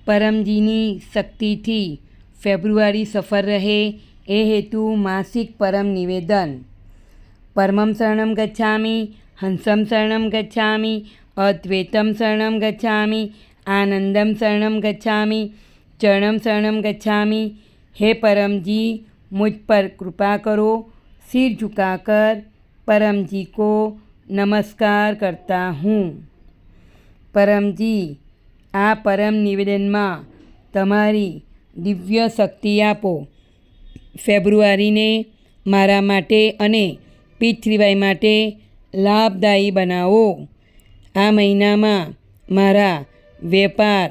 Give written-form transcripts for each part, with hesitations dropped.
પરમજીની શક્તિથી ફેબ્રુઆરી સફળ રહે એ હેતુ માસિક પરમ નિવેદન. પરમં શરણં ગચ્છામિ, હંસં શરણં ગચ્છામિ, અદ્વૈતં શરણં ગચ્છામિ, આનંદં શરણં ગચ્છામિ, ચરણં શરણં ગચ્છામિ. હે परमजी, मुझ पर कृपा करो. सिर झुकाकर परमजी को नमस्कार करता हूँ. परमजी, આ પરમ નિવેદનમાં તમારી દિવ્ય શક્તિ આપો. ફેબ્રુઆરીને મારા માટે અને પીઠરીવાઈ માટે લાભદાયી બનાવો. આ મહિનામાં મારા વેપાર,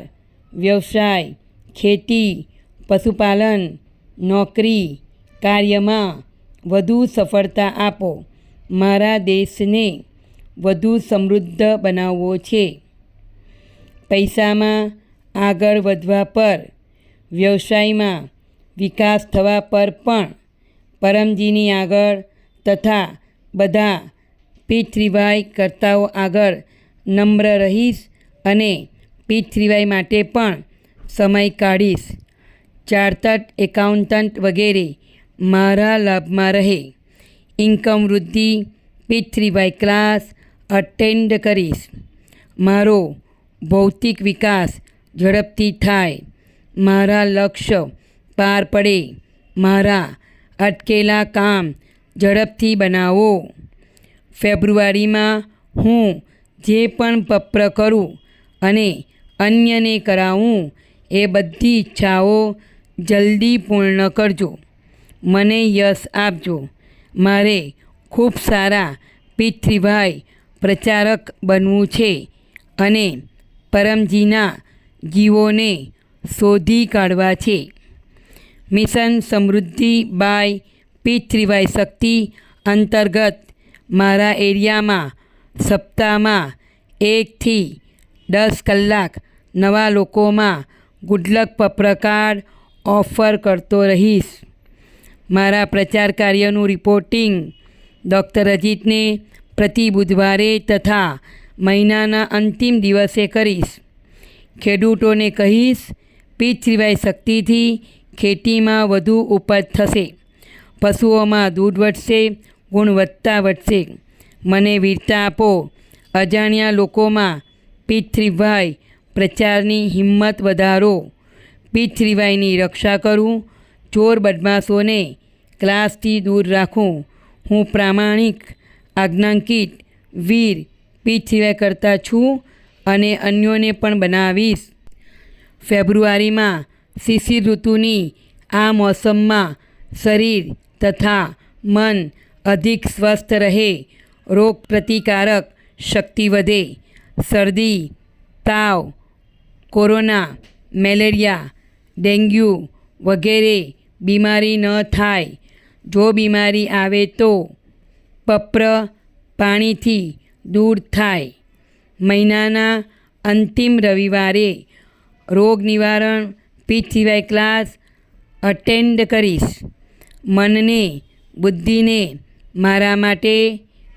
વ્યવસાય, ખેતી, પશુપાલન, નોકરી, કાર્યમાં વધુ સફળતા આપો. મારા દેશને વધુ સમૃદ્ધ બનાવવો છે. પૈસામાં આગળ વધવા પર, વ્યવસાયમાં વિકાસ થવા પર પણ પરમજીની આગળ તથા બધા પીઠરીવાઈ કરતાઓ આગળ નમ્ર રહીશ અને પીઠરીવાઈ માટે પણ સમય કાઢીશ. ચાર્ટર્ડ એકાઉન્ટન્ટ વગેરે મારા લાભમાં રહે. ઇન્કમ વૃદ્ધિ, પીઠરીવાઈ ક્લાસ અટેન્ડ કરીશ. મારો ભૌતિક વિકાસ ઝડપથી થાય. મારા લક્ષ્ય પાર પડે. મારા અટકેલા કામ ઝડપથી બનાવો. ફેબ્રુઆરીમાં હું જે પણ પત્ર કરું અને અન્યને કરાવું એ બધી ઈચ્છાઓ જલ્દી પૂર્ણ કરજો. મને યશ આપજો. મારે ખૂબ સારા પીઠરીવાઈ પ્રચારક બનવું છે અને પરમજીના જીવોને શોધી કાઢવા છે. મિશન સમૃદ્ધિ બાય પીઠરીવાઈ શક્તિ અંતર્ગત મારા એરિયામાં સપ્તાહમાં 1 થી 10 કલાક નવા લોકોમાં ગુડલક પત્રકાર ઓફર કરતો રહીશ. મારા પ્રચાર કાર્યનું રિપોર્ટિંગ ડૉક્ટર અજીતને પ્રતિ બુધવારે તથા મહિનાના અંતિમ દિવસે કરીશ. ખેડૂતોને કહીશ, પીઠરીવાઈ શક્તિથી ખેતીમાં વધુ ઉપજ થશે, પશુઓમાં દૂધ વધશે, ગુણવત્તા વધશે. મને વીરતા આપો. અજાણ્યા લોકોમાં પીઠરીવાઈ પ્રચારની હિંમત વધારો. પીઠરીવાઈની રક્ષા કરું. ચોર બદમાશોને ક્લાસથી દૂર રાખું. હું પ્રામાણિક, આજ્ઞાંકિત, વીર પીઠરીવાઈ કરતા છું અને અન્યોને પણ બનાવીશ. ફેબ્રુઆરીમાં શિશિર ઋતુની આ મોસમમાં શરીર તથા મન અધિક સ્વસ્થ રહે. રોગ પ્રતિકારક શક્તિ વધે. શરદી, તાવ, કોરોના, મેલેરિયા, ડેન્ગ્યુ વગેરે બીમારી ન થાય. જો બીમારી આવે તો પત્ર પાણીથી દૂર થાય. મહિનાના અંતિમ રવિવારે રોગ નિવારણ પીઠરીવાઈ ક્લાસ અટેન્ડ કરીશ. મનને, બુદ્ધિને મારા માટે,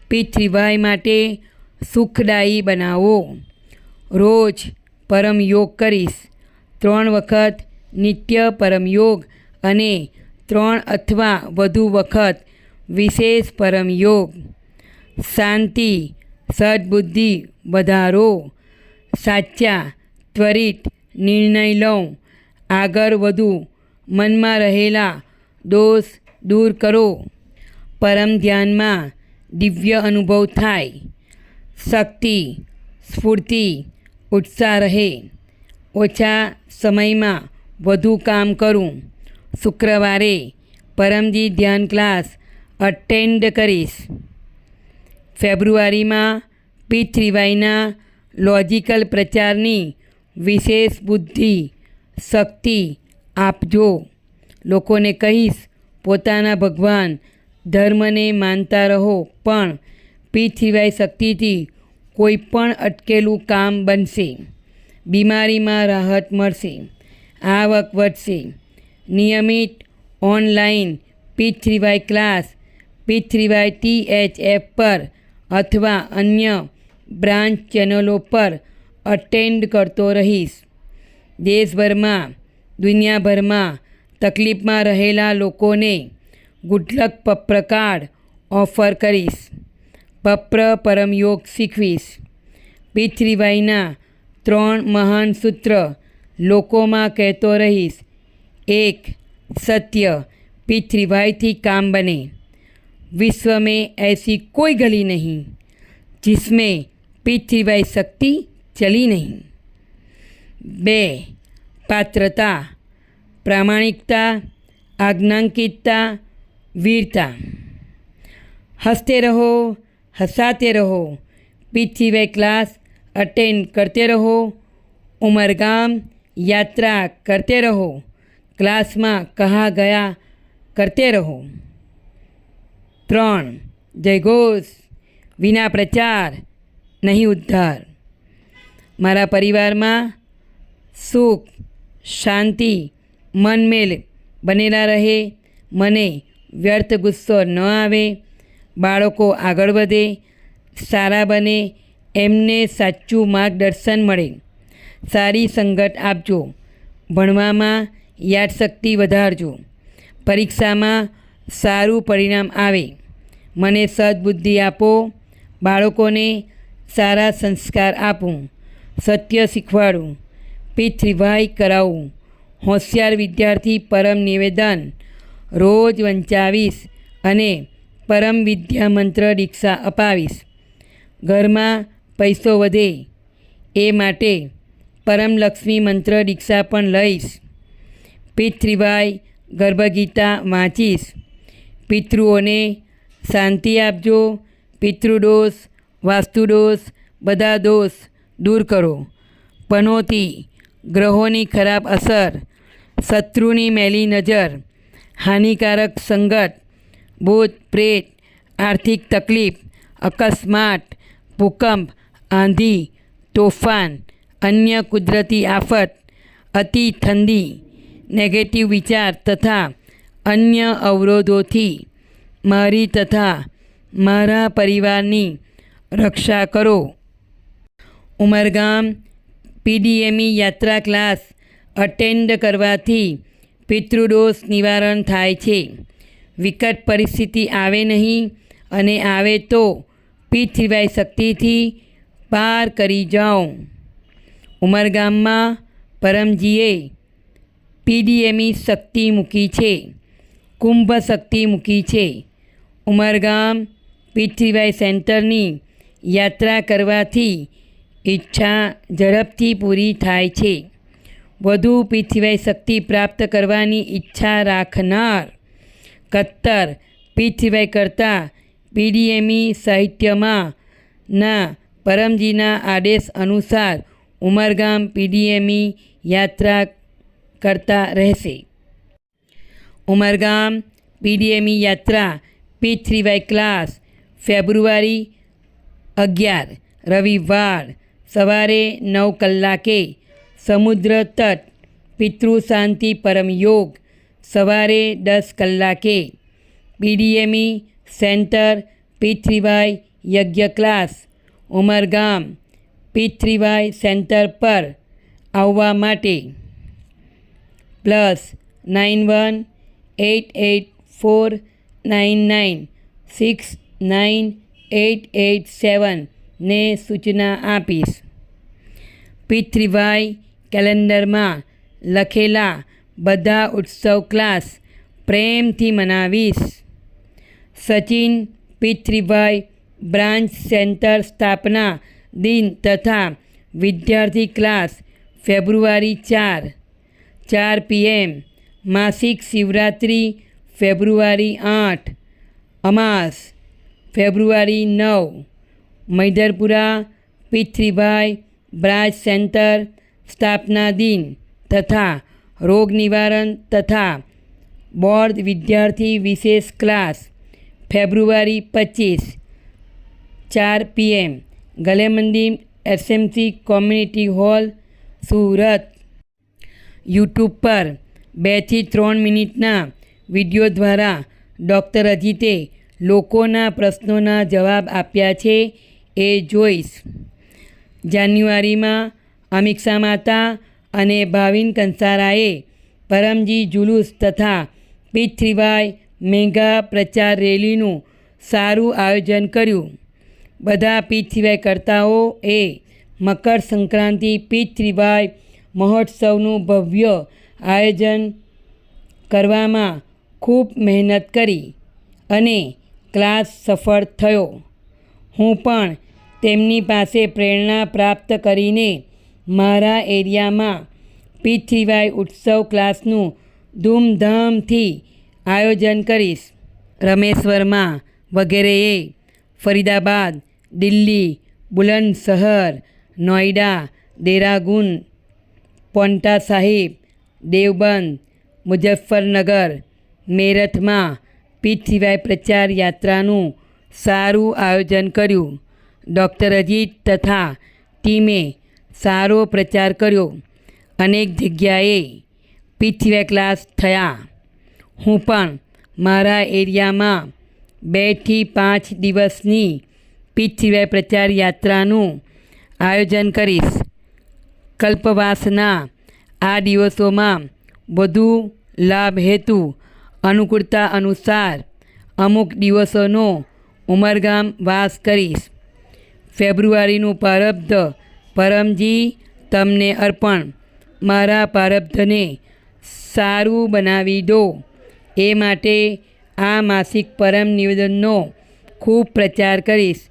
પીઠરીવાઈ માટે સુખદાયી બનાવો. રોજ પરમ યોગ કરીશ. 3 વખત નિત્ય પરમ યોગ અને 3 અથવા વધુ વખત વિશેષ પરમ યોગ. શાંતિ, સદબુદ્ધિ વધારો. સાચા ત્વરિત નિર્ણય લઉં. આગળ વધુ. મનમાં રહેલા દોષ દૂર કરો. પરમ ધ્યાનમાં દિવ્ય અનુભવ થાય. શક્તિ, સ્ફૂર્તિ, ઉત્સાહ રહે. ઓછા સમયમાં વધુ કામ કરું. શુક્રવારે પરમજી ધ્યાન ક્લાસ અટેન્ડ કરીશ. ફેબ્રુઆરીમાં પીઠરીવાઈના લોજિકલ પ્રચારની વિશેષ બુદ્ધિ, શક્તિ આપજો. લોકોને કહીશ, પોતાના ભગવાન ધર્મને માનતા રહો, પણ પીઠરીવાઈ શક્તિથી કોઈ પણ અટકેલું કામ બનશે. બીમારીમાં રાહત મળશે. આવક વધશે. નિયમિત ઓનલાઈન પીઠરીવાઈ ક્લાસ પીઠરીવાઈ THF પર અથવા અન્ય બ્રાન્ચ ચેનલો પર અટેન્ડ કરતો રહીશ. દેશભરમાં દુનિયાભરમાં તકલીફમાં રહેલા લોકોને ગુડલક પપ્ર કાર્ડ ઓફર કરીશ. પપ્ર પરમયોગ શીખવીશ. પૃથ્વીભાઈના 3 મહાન સૂત્ર લોકોમાં કહેતો રહીશ. 1. सत्य पृथ्वीभाई थी काम बने. विश्व में ऐसी कोई गली नहीं जिसमें पृथ्वीभाई शक्ति चली नहीं. 2. पात्रता प्रामाणिकता आज्ञांकितता वीरता. हंसते रहो हंसाते रहो. पृथ्वीभाई क्लास अटेंड करते रहो. उमरगाम यात्रा करते रहो. क्लास में कहा गया करते रहो. 3. जय घोष विना प्रचार नहीं उद्धार. मारा परिवार में सुख शांति मनमेल बनेला रहे. मने व्यर्थ गुस्सो न आवे. बाळको आगळ वधे सारा बने एमने साचुं मार्गदर्शन मळे. सारी संगत आपजो. भणवामां યાદશક્તિ વધારજો. પરીક્ષામાં સારું પરિણામ આવે. મને સદબુદ્ધિ આપો. બાળકોને સારા સંસ્કાર આપું. સત્ય શીખવાડું. પૃથ્વીભાઈ કરાવું. હોશિયાર વિદ્યાર્થી પરમ નિવેદન રોજ વંચાવીશ અને પરમ વિદ્યા મંત્ર દીક્ષા અપાવીશ. ઘરમાં પૈસો વધે એ માટે પરમ લક્ષ્મી મંત્ર દીક્ષા પણ લઈશ. પૃથ્વીભાઈ ગર્ભગીતા વાંચીશ. પિતૃઓને શાંતિ આપજો. પિતૃદોષ વાસ્તુદોષ બધા દોષ દૂર કરો. પનોતી ગ્રહોની ખરાબ અસર શત્રુની મેલી નજર હાનિકારક સંગત ભૂત પ્રેત આર્થિક તકલીફ અકસ્માત ભૂકંપ આંધી તોફાન અન્ય કુદરતી આફત અતિ ઠંડી નેગેટિવ વિચાર તથા અન્ય અવરોધોથી મારી તથા મારા પરિવારની રક્ષા કરો. ઉમરગામ પીડીએમઈ યાત્રા ક્લાસ અટેન્ડ કરવાથી પિતૃદોષ નિવારણ થાય છે. વિકટ પરિસ્થિતિ આવે નહીં અને આવે તો પૃથ્વીભાઈ શક્તિથી પાર કરી જાઓ. ઉમરગામમાં પરમજીએ પીડીએમઈ શક્તિ મૂકી છે. કુંભ શક્તિ મૂકી છે. ઉમરગામ પૃથ્વીભાઈ સેન્ટરની યાત્રા કરવાથી ઈચ્છા ઝડપથી પૂરી થાય છે. વધુ પૃથ્વીભાઈ શક્તિ પ્રાપ્ત કરવાની ઈચ્છા રાખનાર કત્તર પૃથ્વીભાઈ કરતાં પીડીએમઈ સાહિત્યમાં ના પરમજીના આદેશ અનુસાર ઉમરગામ પીડીએમઈ યાત્રા કરતા રહેશે. ઉમરગામ પીડીએમઈ યાત્રા પૃથ્વીભાઈ ક્લાસ ફેબ્રુઆરી 11 રવિવાર સવારે 9 કલાકે સમુદ્ર તટ પિતૃ શાંતિ પરમ યોગ સવારે 10 કલાકે. પીડીએમઈ સેન્ટર પૃથ્વીભાઈ યજ્ઞ ક્લાસ ઉમરગામ પૃથ્વીભાઈ સેન્ટર પર આવવા માટે +918499698887 ને સૂચના આપીશ. પૃથ્વીભાઈ કેલેન્ડરમાં લખેલા બધા ઉત્સવ ક્લાસ પ્રેમથી મનાવીશ. સચિન પૃથ્વીભાઈ બ્રાન્ચ સેન્ટર સ્થાપના દિન તથા વિદ્યાર્થી ક્લાસ ફેબ્રુઆરી 4 PM. માસિક શિવરાત્રિ ફેબ્રુઆરી 8. અમાસ ફેબ્રુઆરી 9. મૈદરપુરા પૃથ્વીભાઈ બ્રાન્ચ સેન્ટર સ્થાપના દિન તથા રોગ નિવારણ તથા બોર્ડ વિદ્યાર્થી વિશેષ ક્લાસ ફેબ્રુઆરી 25 4 PM. Galemandi SMC community hall Surat. YouTube પર 2 થી 3 મિનિટના વિડીયો દ્વારા ડૉક્ટર અજીતે લોકોના પ્રશ્નોના જવાબ આપ્યા છે એ જોઈશ. જાન્યુઆરીમાં અમીક્ષા માતા અને ભાવિન કંસારાએ પરમજી જુલુસ તથા P3Y મેગા પ્રચાર રેલીનું સારું આયોજન કર્યું. બધા P3Y કર્તાઓએ મકર સંક્રાંતિ P3Y મહોત્સવનું ભવ્ય આયોજન કરવામાં ખૂબ મહેનત કરી અને ક્લાસ સફળ થયો. હું પણ તેમની પાસે પ્રેરણા પ્રાપ્ત કરીને મારા એરિયામાં P3Y ઉત્સવ ક્લાસનું ધૂમધામથી આયોજન કરીશ. રામેશ્વરમાં વગેરેએ ફરીદાબાદ, દિલ્હી, બુલંદશહર, નોઈડા, દેહરાદૂન, પોન્ટા સાહિબ, દેવબંધ, મુઝફ્ફરનગર, મેરઠમાં P3Y પ્રચાર યાત્રાનું સારું આયોજન કર્યું. ડૉક્ટર અજીત તથા ટીમે સારો પ્રચાર કર્યો. અનેક જગ્યાએ P3Y ક્લાસ થયા. હું પણ મારા એરિયામાં 2 થી 5 દિવસની P3Y પ્રચાર યાત્રાનું આયોજન કરીશ. કલ્પવાસના આ દિવસોમાં વધુ લાભ હેતુ અનુકૂળતા અનુસાર અમુક દિવસોનો ઉમરગામ વાસ કરીશ. ફેબ્રુઆરીનું પ્રારબ્ધ પરમજી તમને અર્પણ. મારા પ્રારબ્ધને સારું બનાવી દો એ માટે આ માસિક પરમ નિવેદનનો ખૂબ પ્રચાર કરીશ.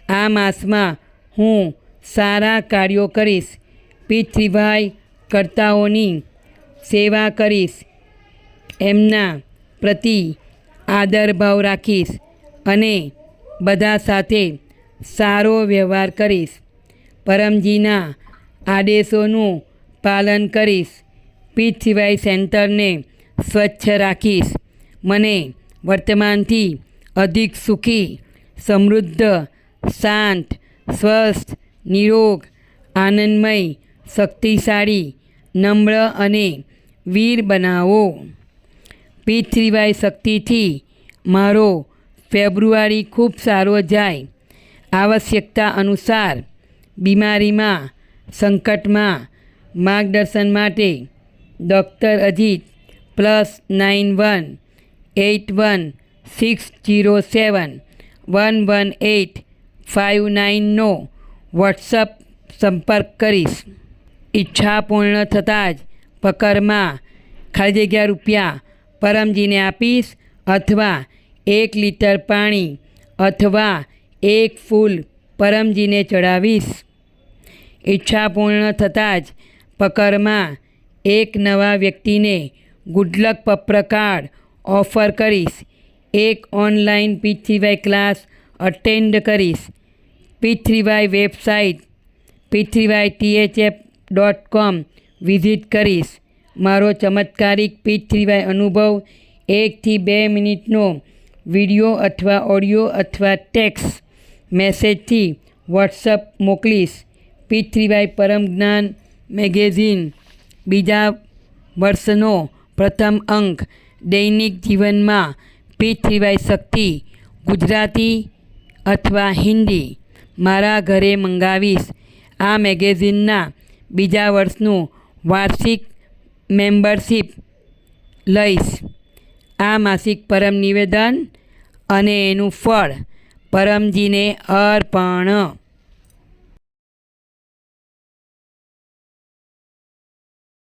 આ માસમાં હું સારા કાર્યો કરીશ. P3Y કર્તાઓની સેવા કરીશ. એમના પ્રતિ આદરભાવ રાખીશ અને બધા સાથે સારો વ્યવહાર કરીશ. પરમજીના આદેશોનું પાલન કરીશ. P3Y સેન્ટરને સ્વચ્છ રાખીશ. મને વર્તમાનથી અધિક સુખી, સમૃદ્ધ, શાંત, સ્વસ્થ, નિરોગ, આનંદમય, શક્તિશાળી, નમ્ર અને વીર બનાવો. P3Y શક્તિથી મારો ફેબ્રુઆરી ખૂબ સારો જાય. આવશ્યકતા અનુસાર બીમારીમાં, સંકટમાં માર્ગદર્શન માટે ડૉક્ટર અજીત +91 81 607 11859નો વોટ્સઅપ સંપર્ક કરીશ. ઈચ્છા પૂર્ણ થતાં જ પકરમાં ખાલી જગ્યા રૂપિયા પરમજીને આપીશ અથવા 1 લીટર પાણી અથવા 1 ફૂલ પરમજીને ચડાવીશ. ઈચ્છા પૂર્ણ થતાં જ પકરમાં એક નવા વ્યક્તિને ગુડલક પત્ર કાર્ડ ઓફર કરીશ. એક ઓનલાઈન P3Y ક્લાસ અટેન્ડ કરીશ. P3Y વેબસાઇટ p3ythf.com વિઝિટ કરીશ. મારો ચમત્કારિક P3Y અનુભવ 1 થી 2 મિનિટનો વિડીયો અથવા ઓડિયો અથવા ટેક્સ્ટ મેસેજથી વોટ્સઅપ મોકલીશ. P3Y પરમ જ્ઞાન મેગેઝિન બીજા વર્ષનો પ્રથમ અંક દૈનિક જીવનમાં P3Y શક્તિ ગુજરાતી અથવા હિન્દી મારા ઘરે મંગાવીશ. આ મેગેઝિનના બીજા વર્ષનું વાર્ષિક મેમ્બરશિપ લઈશ. આ માસિક પરમ નિવેદન અને એનું ફળ પરમજીને અર્પણ.